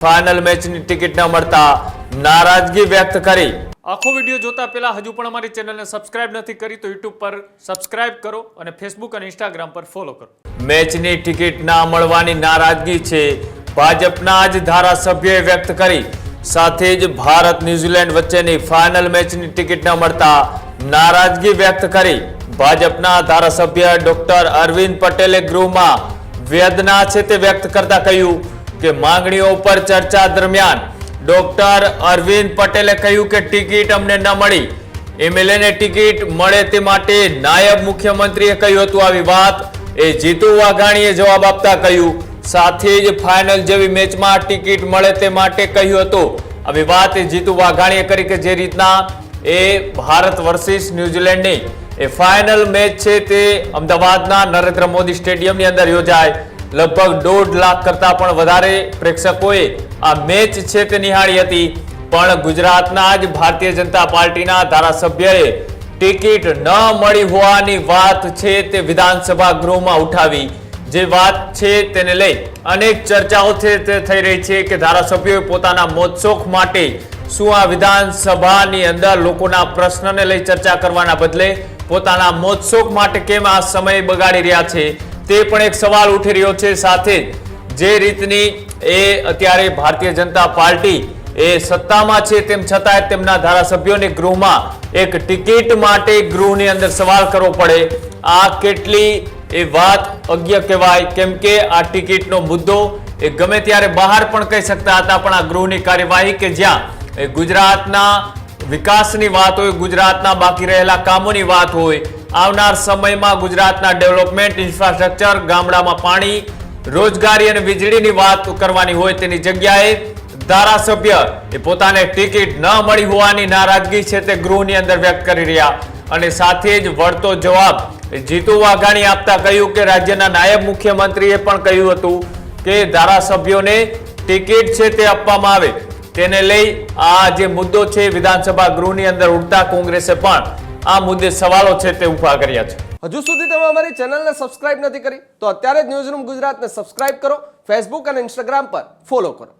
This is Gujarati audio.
ફાઇનલ મેચની ટિકિટ ન મળતા નારાજગી વ્યક્ત કરી। આખો વિડિયો જોતા પહેલા હજુ પણ અમારી ચેનલને સબસ્ક્રાઇબ નથી કરી તો YouTube પર સબસ્ક્રાઇબ કરો અને Facebook અને Instagram પર ફોલો કરો। મેચની ટિકિટ ના મળવાની નારાજગી છે ભાજપના જ ધારાસભ્યોએ વ્યક્ત કરી। સાથે જ ભારત ન્યુઝીલેન્ડ વચ્ચેની ફાઇનલ મેચની ટિકિટ ન મળતા નારાજગી વ્યક્ત કરી। ભાજપના ધારાસભ્ય ડોક્ટર અરવિંદ પટેલે ગૃહમાં વેદના છે તે વ્યક્ત કરતા કહ્યું કે માંગણીઓ પર ચર્ચા દરમિયાન ડોક્ટર અરવિંદ પટેલે કહ્યું કે ટિકિટ અમને ન મળી, એમએલએને ટિકિટ મળે તે માટે નાયબ મુખ્યમંત્રીએ કહ્યું હતું। આવી વાત જીતુ વાઘાણીએ જવાબ આપતા કહ્યું, સાથે જ ફાઇનલ જેવી મેચમાં ટિકિટ મળે તે માટે કહ્યું હતું। આવી વાત જીતુ વાઘાણીએ કરી કે જે રીતના ભારત વર્સિસ ન્યુઝીલેન્ડની ફાઇનલ મેચ છે તે અમદાવાદના નરેન્દ્ર મોદી સ્ટેડિયમની અંદર યોજાય। લગભગ 1.5 લાખ કરતા પણ વધારે પ્રેક્ષકોએ આ મેચ છે તે નિહાળી હતી, પણ ગુજરાતના જ ભારતીય જનતા પાર્ટીના ધારાસભ્યએ ટિકિટ ન મળી હોવાની વાત છે તે વિધાનસભા ગૃહમાં ઉઠાવી। જે વાત છે તેને લઈ અનેક ચર્ચાઓ છે તે થઈ રહી છે કે ધારાસભ્યોએ પોતાના મોજશોખ માટે શું આ વિધાનસભાની અંદર લોકોના પ્રશ્નને લઈ ચર્ચા કરવાના બદલે પોતાના મોજશોખ માટે કેમ આ સમય બગાડી રહ્યા છે તે પણ એક સવાલ ઉઠી રહ્યો છે। સાથે જે રીતની અત્યારે ભારતીય જનતા પાર્ટી સત્તામાં છે તેમ છતાં તેમના ધારાસભ્યોને ગૃહમાં એક ટિકિટ માટે ગૃહની અંદર સવાલ કરવો પડે, આ કેટલી વાત અજ્ઞ કહેવાય। કેમ કે આ ટિકિટનો મુદ્દો ગમે ત્યારે બહાર પણ કહી શકતા હતા, પણ આ ગૃહની કાર્યવાહી કે જ્યાં ગુજરાતના વિકાસની વાત હોય, ગુજરાતના બાકી રહેલા કામોની વાત હોય, આવનાર સમયમાં ગુજરાતના ડેવલપમેન્ટ, ઇન્ફ્રાસ્ટ્રક્ચર, ગામડામાં પાણી, રોજગારી અને વીજળીની વાત કરવાની હોય, તેની જગ્યાએ ધારાસભ્ય પોતાને ટિકિટ ન મળી હોવાની નારાજગી છે તે ગૃહની અંદર વ્યક્ત કરી રહ્યા। અને સાથે જ વળતો જવાબ જીતુ વાઘાણી આપતા કહ્યું કે રાજ્યના નાયબ મુખ્યમંત્રીએ પણ કહ્યું હતું કે ધારાસભ્યોને ટિકિટ છે તે આપવામાં આવે, તેને લઈ આ જે મુદ્દો છે વિધાનસભા ગૃહની અંદર ઉઠતા કોંગ્રેસે પણ આ મુદ્દે સવાલો છે તે ઉભા કર્યા છે। હજુ સુધી તમે અમારી ચેનલને સબસ્ક્રાઇબ નથી કરી તો અત્યારે જ ન્યૂઝરૂમ ગુજરાતને સબસ્ક્રાઇબ કરો, ફેસબુક અને ઇન્સ્ટાગ્રામ પર ફોલો કરો।